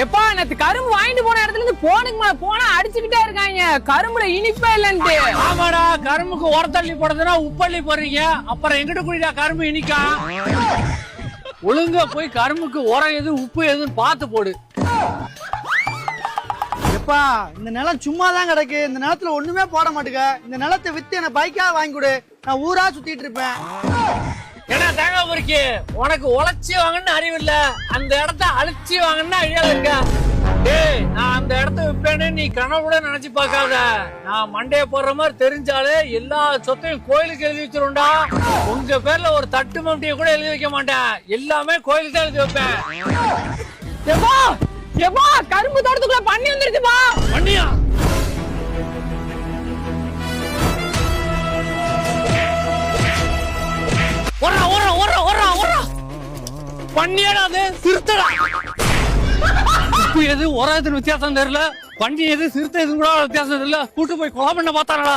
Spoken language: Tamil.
எப்பா நேத்து கரும்பு வாங்கிட்டு போன இடத்துல இருந்து போனுக்கு மேல போனா அடிச்சுக்கிட்டே இருக்காங்க. கரும்புல இனிப்பே இல்லன்ட்டு. ஆமாடா, கரும்புக்கு உரத்தள்ளி போடுறதுன்னா உப்பள்ளி போடுறீங்க. அப்புறம் எங்கிட்ட குடிடா கரும்பு இனிக்கா? ஒழுங்கா போய் கரும்புக்கு உரம் எது உப்பு எதுன்னு பார்த்து போடு. எப்பா இந்த நிலம் சும்மா தான் கிடக்கு. இந்த நிலத்துல ஒண்ணுமே போட மாட்டேங்க. இந்த நிலத்தை வித்து என்ன பைக்கா வாங்கி கொடு. நான் ஊரா சுத்திட்டு இருப்பேன். ஏன்னா தேங்காய் பொறுக்கி உனக்கு உழைச்சி வாங்கன்னு அறிவு இல்ல, அந்த இடத்த அழிச்சி வாங்கன்னு ஐடியா இருக்க. டேய், நான் அந்த இடத்த விற்பேன்னு நீ கனவு கூட நினைச்சு பார்க்காத. நான் மண்டைய போடுற மாதிரி தெரிஞ்சாலே எல்லா சொத்தையும் கோயிலுக்கு எழுதி வச்சிருண்டா. உங்க பேர்ல ஒரு தட்டு மம்டியை கூட எழுதி வைக்க மாட்டேன். எல்லாமே கோயிலுக்கு தான் எழுதி வைப்பேன். எப்பா எப்பா கரும்பு தோட்டத்துக்குள்ள பண்ணி வந்துருச்சுப்பா. பண்ணியா? பண்ணியடா, அது சிறுத்தடா. உப்பு எது உரத்துன்னு வித்தியாசம் தெரியல, பண்ணி எது சிறுத்தை எது கூட வித்தியாசம் தெரியல. கூட்டு போய் கொலை பண்ண பார்த்தானடா.